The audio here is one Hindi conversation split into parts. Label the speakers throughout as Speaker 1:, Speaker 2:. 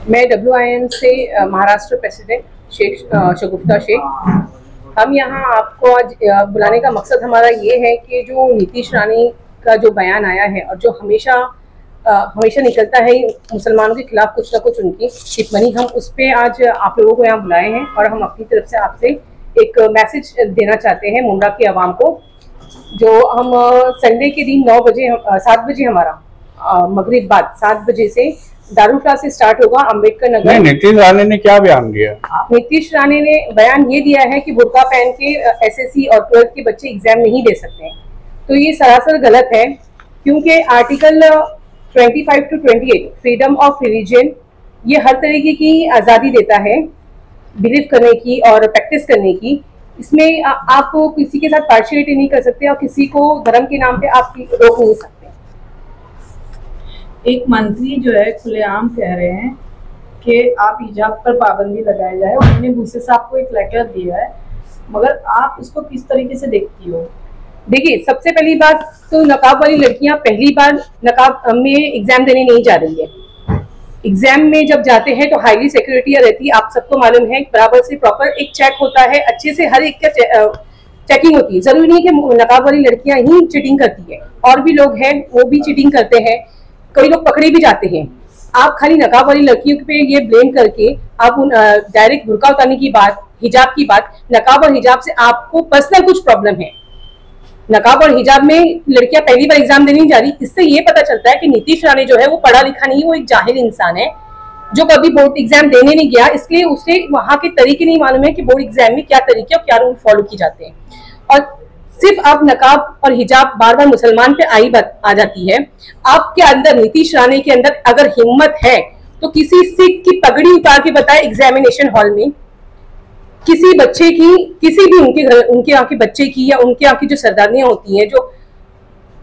Speaker 1: मैं WIM से महाराष्ट्र प्रेसिडेंट शेख शगुफ्ता शेख। हम यहाँ आपको आज बुलाने का मकसद हमारा ये है कि जो नीतीश रानी का जो बयान आया है और जो हमेशा हमेशा निकलता है मुसलमानों के खिलाफ कुछ ना कुछ उनकी टिप्पणी, हम उस पर आज आप लोगों को यहाँ बुलाए हैं और हम अपनी तरफ से आपसे एक मैसेज देना चाहते हैं मुंब्रा की आवाम को। जो हम संडे के दिन 7 बजे हमारा मगरिब बाद 7 बजे से दारुल्ला से स्टार्ट होगा अम्बेडकर नगर।
Speaker 2: नीतीश रानी ने क्या बयान दिया?
Speaker 1: नीतीश रानी ने बयान ये दिया है कि बुर्का पहन के SSC और 12th के बच्चे एग्जाम नहीं दे सकते हैं। तो ये सरासर गलत है, क्योंकि article 25 to 28 freedom of religion ये हर तरीके की आज़ादी देता है बिलीव करने की और प्रैक्टिस करने की। इसमें आप किसी के साथ पार्शियलिटी नहीं कर सकते और किसी को धर्म के नाम पे आप रोक नहीं सकते।
Speaker 3: एक मंत्री जो है खुलेआम कह रहे हैं कि आप हिजाब पर पाबंदी लगाई जाए। उन्होंने भूसे साहब को एक लेटर दिया है, मगर आप उसको किस तरीके से देखती हो?
Speaker 1: देखिए, सबसे पहली बात तो नकाब वाली लड़कियां पहली बार नकाब में एग्जाम देने नहीं जा रही है। एग्जाम में जब जाते हैं तो हाईली सिक्योरिटी रहती है, आप सबको मालूम है। बराबर से प्रॉपर एक चेक होता है, अच्छे से हर एक का चेकिंग होती है। जरूरी नहीं कि नकाब वाली लड़कियां ही चीटिंग करती है, और भी लोग हैं वो भी चीटिंग करते हैं, कई लोग पकड़े भी जाते हैं। आप खाली नकाब वाली लड़कियों पे ये ब्लेम करके आप डायरेक्ट बुर्का उतारने की बात, हिजाब की बात, नकाब और हिजाब से आपको पर्सनल कुछ प्रॉब्लम है। नकाब और हिजाब में लड़कियां पहली बार एग्जाम देने जा रही, इससे ये पता चलता है कि नीतीश रानी जो है वो पढ़ा लिखा नहीं है, वो एक जाहिल इंसान है जो कभी बोर्ड एग्जाम देने नहीं गया, इसलिए उसे वहां के तरीके नहीं मालूम है कि बोर्ड एग्जाम में क्या तरीके और क्या रूल फॉलो किए जाते हैं। और सिर्फ आप नकाब और हिजाब बार बार मुसलमान पे आ जाती है। आपके अंदर, नीतीश रानी के अंदर अगर हिम्मत है तो किसी सिख की पगड़ी उतार के बताए एग्जामिनेशन हॉल में, किसी बच्चे की, किसी भी उनके यहाँ के बच्चे की या उनके यहाँ की जो सरदारनियां होती हैं, जो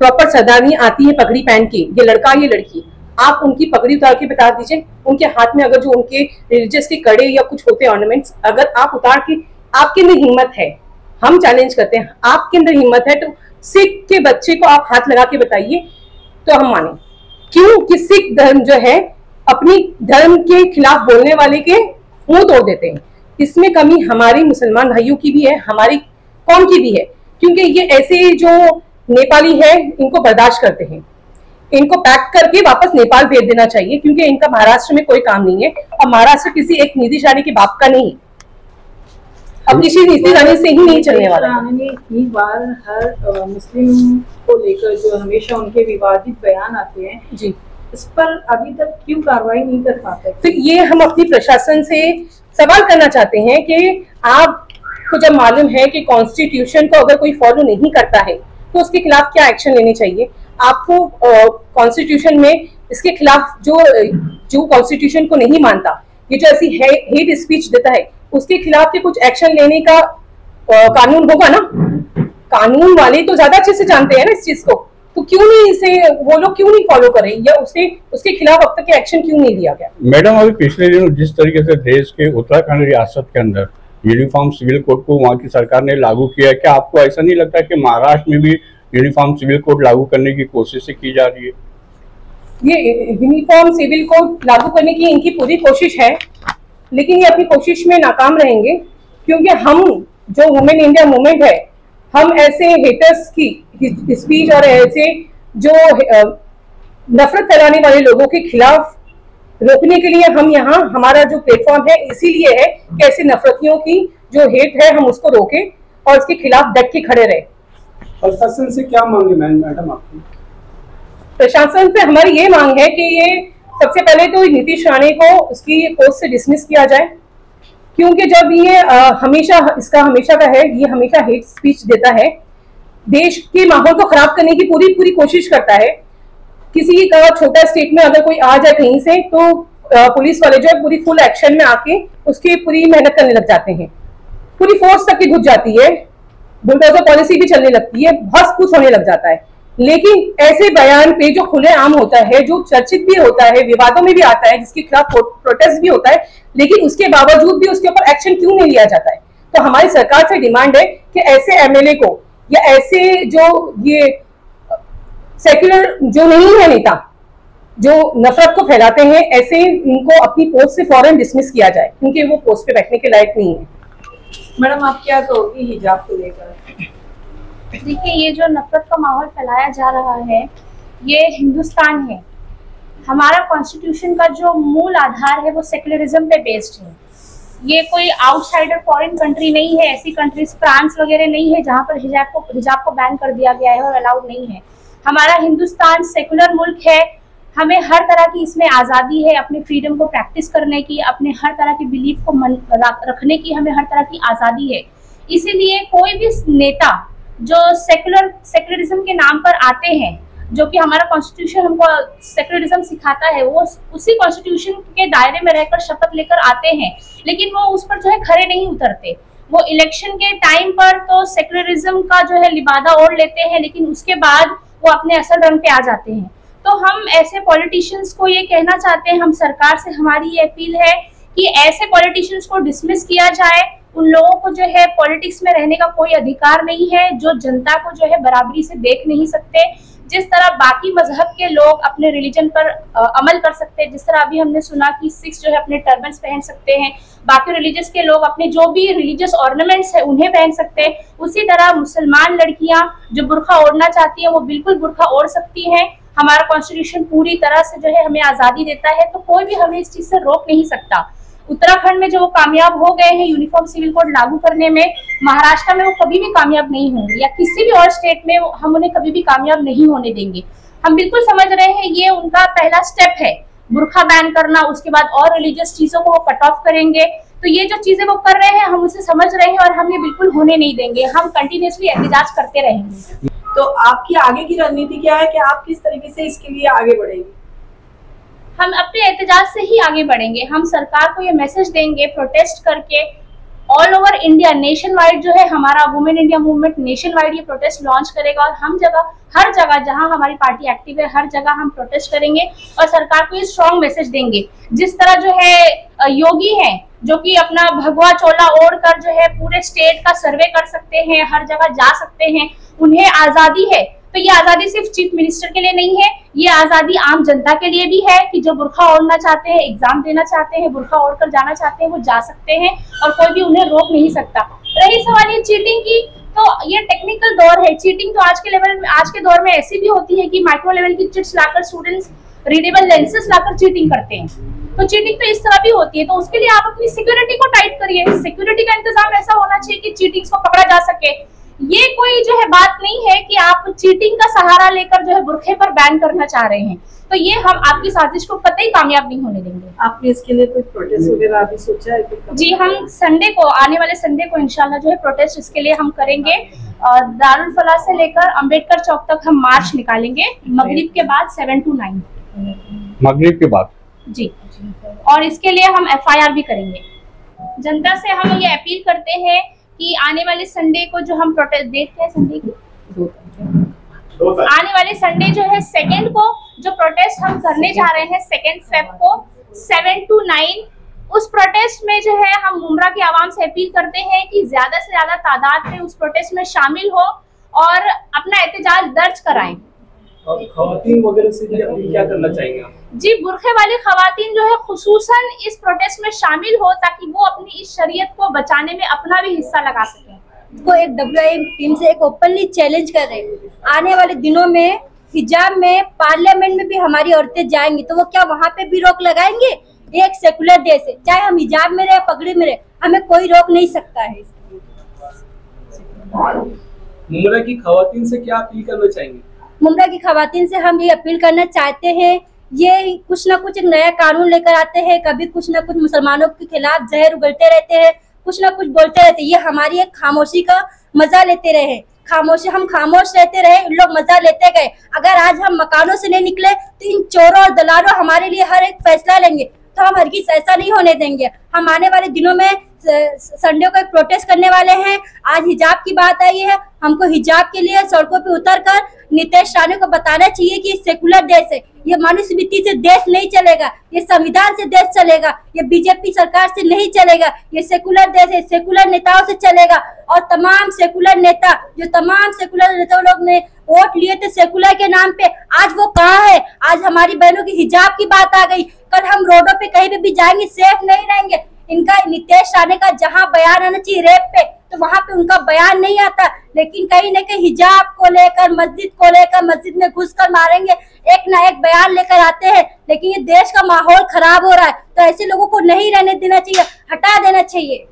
Speaker 1: प्रॉपर सरदारनियां आती है पगड़ी पहन के, ये लड़का ये लड़की, आप उनकी पगड़ी उतार के बता दीजिए। उनके हाथ में अगर जो उनके रिलीजियस के कड़े या कुछ होते हैं ऑर्नामेंट्स, अगर आप उतार के, आपके अंदर हिम्मत है, हम चैलेंज करते हैं, आपके अंदर हिम्मत है तो सिख के बच्चे को आप हाथ लगा के बताइए तो हम माने। क्यों कि सिख धर्म जो है अपनी धर्म के खिलाफ बोलने वाले के मुंह तोड़ देते हैं। इसमें कमी हमारे मुसलमान भाइयों की भी है, हमारी कौम की भी है, क्योंकि ये ऐसे जो नेपाली है इनको बर्दाश्त करते हैं, इनको पैक करके वापस नेपाल भेज देना चाहिए, क्योंकि इनका महाराष्ट्र में कोई काम नहीं है और महाराष्ट्र किसी एक नीतीश रानी के बाप का नहीं, अब किसी नीतीश रानी से ही नहीं चलने वाला।
Speaker 3: इतनी बार हर मुस्लिम को लेकर जो हमेशा उनके विवादित बयान आते हैं जी, इस पर अभी तक क्यों कार्रवाई नहीं कर पाते?
Speaker 1: तो ये हम अपनी प्रशासन से सवाल करना चाहते हैं कि आपको जब मालूम है कि कॉन्स्टिट्यूशन को अगर कोई फॉलो नहीं करता है तो उसके खिलाफ क्या एक्शन लेने चाहिए। आपको कॉन्स्टिट्यूशन में इसके खिलाफ जो कॉन्स्टिट्यूशन को नहीं मानता, ये जो ऐसी हेट स्पीच देता है, उसके खिलाफ के कुछ एक्शन लेने का कानून होगा ना। कानून वाले तो ज्यादा अच्छे से जानते हैं ना इस चीज को, तो क्यों नहीं इसे वो लोग क्यों नहीं फॉलो करें, या उसके खिलाफ अब तक एक्शन क्यों नहीं लिया गया?
Speaker 2: मैडम, अभी पिछले दिनों जिस तरीके से देश के उत्तराखंड रियासत के अंदर यूनिफॉर्म सिविल कोड को वहाँ की सरकार ने लागू किया है, क्या आपको ऐसा नहीं लगता कि महाराष्ट्र में भी यूनिफॉर्म सिविल कोड लागू करने की कोशिश की जा रही है?
Speaker 1: ये यूनिफॉर्म सिविल कोड लागू करने की इनकी पूरी कोशिश है, लेकिन ये अपनी कोशिश में नाकाम रहेंगे, क्योंकि हम जो वुमेन इंडिया मूवमेंट है, हम ऐसे हेटर्स की स्पीच और ऐसे जो नफरत फैलाने वाले लोगों के खिलाफ रोकने के लिए हम यहाँ, हमारा जो प्लेटफॉर्म है इसीलिए है कि ऐसे नफरतियों की जो हेट है हम उसको रोके और उसके खिलाफ डट के खड़े रहे।
Speaker 4: प्रशासन से क्या मांगे मैडम आपकी?
Speaker 1: प्रशासन से हमारी ये मांग है कि ये सबसे पहले तो नीतीश रानी को उसकी पोस्ट से डिसमिस किया जाए, क्योंकि जब ये हमेशा का है, ये हमेशा हेट स्पीच देता है, देश के माहौल को खराब करने की पूरी कोशिश करता है। किसी का छोटा स्टेट में अगर कोई आ जाए कहीं से तो पुलिस वाले जो है पूरी फुल एक्शन में आके उसकी पूरी मेहनत करने लग जाते हैं, पूरी फोर्स तक की घुस जाती है, बुलडोजर पॉलिसी भी चलने लगती है, बहुत कुछ होने लग जाता है। लेकिन ऐसे बयान पे जो खुलेआम होता है, जो चर्चित भी होता है, विवादों में भी आता है, जिसके खिलाफ प्रोटेस्ट भी होता है, लेकिन उसके बावजूद भी उसके ऊपर एक्शन क्यों नहीं लिया जाता है? तो हमारी सरकार से डिमांड है कि ऐसे MLA को या ऐसे जो ये सेक्युलर जो नहीं है नेता, जो नफरत को फैलाते हैं, ऐसे इनको अपनी पोस्ट से फौरन डिसमिस किया जाए, क्योंकि वो पोस्ट पे बैठने के लायक नहीं है।
Speaker 3: मैडम आप क्या कहोगी हिजाब को लेकर?
Speaker 5: देखिए, ये जो नफरत का माहौल फैलाया जा रहा है, ये हिंदुस्तान है। हमारा कॉन्स्टिट्यूशन का जो मूल आधार है वो सेक्युलरिज्म पे बेस्ड है। ये कोई आउटसाइडर फॉरेन कंट्री नहीं है। ऐसी कंट्रीज फ्रांस वगैरह नहीं है जहाँ पर हिजाब को बैन कर दिया गया है और अलाउड नहीं है। हमारा हिंदुस्तान सेकुलर मुल्क है। हमें हर तरह की इसमें आज़ादी है, अपने फ्रीडम को प्रैक्टिस करने की, अपने हर तरह की बिलीफ को रखने की हमें हर तरह की आज़ादी है। इसीलिए कोई भी नेता जो सेकुलरिज्म के नाम पर आते हैं, जो कि हमारा कॉन्स्टिट्यूशन हमको सेकुलरिज्म सिखाता है, वो उसी कॉन्स्टिट्यूशन के दायरे में रहकर शपथ लेकर आते हैं, लेकिन वो उस पर जो है खरे नहीं उतरते। वो इलेक्शन के टाइम पर तो सेकुलरिज्म का जो है लिबादा ओढ़ लेते हैं, लेकिन उसके बाद वो अपने असल रंग पे आ जाते हैं। तो हम ऐसे पॉलिटिशियंस को ये कहना चाहते हैं, हम सरकार से हमारी ये अपील है कि ऐसे पॉलिटिशियंस को डिसमिस किया जाए। उन लोगों को जो है पॉलिटिक्स में रहने का कोई अधिकार नहीं है, जो जनता को जो है बराबरी से देख नहीं सकते। जिस तरह बाकी मजहब के लोग अपने रिलीजन पर अमल कर सकते हैं, जिस तरह अभी हमने सुना कि सिख्स जो है अपने टर्बन्स पहन सकते हैं, बाकी रिलीजियस के लोग अपने जो भी रिलीजियस ऑर्नामेंट्स है उन्हें पहन सकते हैं, उसी तरह मुसलमान लड़कियां जो बुर्का ओढ़ना चाहती हैं वो बिल्कुल बुर्का ओढ़ सकती हैं। हमारा कॉन्स्टिट्यूशन पूरी तरह से जो है हमें आज़ादी देता है, तो कोई भी हमें इस चीज़ से रोक नहीं सकता। उत्तराखंड में जो वो कामयाब हो गए हैं यूनिफॉर्म सिविल कोड लागू करने में, महाराष्ट्र में वो कभी भी कामयाब नहीं होंगे, या किसी भी और स्टेट में हम उन्हें कभी भी कामयाब नहीं होने देंगे। हम बिल्कुल समझ रहे हैं ये उनका पहला स्टेप है, बुर्का बैन करना, उसके बाद और रिलीजियस चीज़ों को वो कट ऑफ करेंगे। तो ये जो चीज़ें वो कर रहे हैं हम उसे समझ रहे हैं और हम ये बिल्कुल होने नहीं देंगे। हम कंटिन्यूसली एहतजाज करते रहेंगे।
Speaker 3: तो आपकी आगे की रणनीति क्या है कि आप किस तरीके से इसके लिए आगे बढ़ेंगे?
Speaker 5: हम अपने एहतजाज से ही आगे बढ़ेंगे। हम सरकार को ये मैसेज देंगे प्रोटेस्ट करके, all over India nation wide जो है हमारा women India movement nation wide ये प्रोटेस्ट लॉन्च करेगा, और हम हर जगह जहां हमारी पार्टी एक्टिव है हर जगह हम प्रोटेस्ट करेंगे और सरकार को ये स्ट्रॉन्ग मैसेज देंगे। जिस तरह जो है योगी हैं जो कि अपना भगवा चोला ओढ़ कर जो है पूरे स्टेट का सर्वे कर सकते हैं, हर जगह जा सकते हैं, उन्हें आज़ादी है। तो ये आज़ादी सिर्फ चीफ मिनिस्टर के लिए नहीं है, ये आज़ादी आम जनता के लिए भी है कि जो बुर्का ओढ़ना चाहते हैं, एग्जाम देना चाहते हैं, बुर्का ओढ़ कर जाना चाहते हैं, वो जा सकते हैं और कोई भी उन्हें रोक नहीं सकता। रही सवाल ये चीटिंग की, तो ये टेक्निकल दौर है। चीटिंग तो आज के दौर में ऐसी भी होती है कि माइक्रो लेवल की चिट्स लाकर स्टूडेंट्स रीडेबल लेंसेज लाकर चीटिंग करते हैं। तो चीटिंग तो इस तरह भी होती है। तो उसके लिए आप अपनी सिक्योरिटी को टाइट करिए। सिक्योरिटी का इंतजाम ऐसा होना चाहिए कि चीटिंग्स को पकड़ा जा सके। ये कोई जो है बात नहीं है कि आप चीटिंग का सहारा लेकर जो है बुर्के पर बैन करना चाह रहे हैं। तो ये हम आपकी साजिश को कतई कामयाब नहीं होने देंगे।
Speaker 3: आपने इसके लिए कोई प्रोटेस्ट वगैरह अभी सोचा है?
Speaker 5: जी, हम संडे को, आने वाले संडे को इंशाल्लाह जो है प्रोटेस्ट इसके लिए हम करेंगे। दारुल फलाह से लेकर अंबेडकर चौक तक हम मार्च निकालेंगे, मगरिब के बाद 7 to 9
Speaker 2: मगरिब के बाद जी।
Speaker 5: और इसके लिए हम FIR भी करेंगे। जनता से हम ये अपील करते हैं कि आने वाले संडे को जो हम प्रोटेस्ट देखते हैं, संडे की आने वाले संडे जो है 2 को जो प्रोटेस्ट हम करने जा रहे हैं 2 फेब को 7 to 9, उस प्रोटेस्ट में जो है हम मुमरा की आवाम से अपील करते हैं कि ज्यादा से ज्यादा तादाद में उस प्रोटेस्ट में शामिल हो और अपना एहतजाज दर्ज कराएं।
Speaker 4: और खवातीन वगैरह से भी अपील क्या करना चाहेंगे आप?
Speaker 5: जी, बुरखे वाली खवातीन जो है खुसूसन इस प्रोटेस्ट में शामिल हो ताकि वो अपनी इस शरीयत को बचाने में अपना भी हिस्सा लगा सकें।
Speaker 6: को एक WIM टीम से एक ओपनली चैलेंज कर रहे हैं, आने वाले दिनों में हिजाब में पार्लियामेंट में भी हमारी औरतें जाएंगी तो वो क्या वहाँ पे भी रोक लगाएंगे? ये एक सेकुलर देश है, चाहे हम हिजाब में रहे पगड़ी में रहे, हमें कोई रोक नहीं सकता है।
Speaker 4: मुमरा की खवातीन से क्या अपील करना चाहेंगे?
Speaker 6: मुमरा की खवातीन से हम ये अपील करना चाहते हैं, ये कुछ ना कुछ एक नया कानून लेकर आते हैं, कभी कुछ ना कुछ मुसलमानों के खिलाफ जहर उगलते रहते हैं, कुछ ना कुछ बोलते रहते हैं। ये हमारी एक खामोशी का मजा लेते रहे, हम खामोश रहते रहे, इन लोग मजा लेते गए। अगर आज हम मकानों से नहीं निकले तो इन चोरों और दलालों हमारे लिए हर एक फैसला लेंगे, तो हम हरगिज़ ऐसा नहीं होने देंगे। हम आने वाले दिनों में संडे को एक प्रोटेस्ट करने वाले हैं। आज हिजाब की बात आई है, हमको हिजाब के लिए सड़कों पे उतरकर नीतीश राणे को बताना चाहिए कि सेकुलर देश है, ये मनुस्मृति से देश नहीं चलेगा, ये संविधान से देश चलेगा, ये बीजेपी सरकार से नहीं चलेगा, ये सेकुलर देश है, सेकुलर नेताओं से चलेगा। और तमाम सेकुलर नेता लोग ने वोट लिए थे सेकुलर के नाम पे, आज वो कहाँ है? आज हमारी बहनों की हिजाब की बात आ गई, कल हम रोडों पे कहीं भी जाएंगे सेफ नहीं रहेंगे। इनका नितेश राणे का जहां बयान आना चाहिए रेप पे, तो वहां पे उनका बयान नहीं आता, लेकिन कहीं न कहीं हिजाब को लेकर, मस्जिद को लेकर, मस्जिद में घुसकर मारेंगे, एक ना एक बयान लेकर आते हैं। लेकिन ये देश का माहौल खराब हो रहा है, तो ऐसे लोगों को नहीं रहने देना चाहिए, हटा देना चाहिए।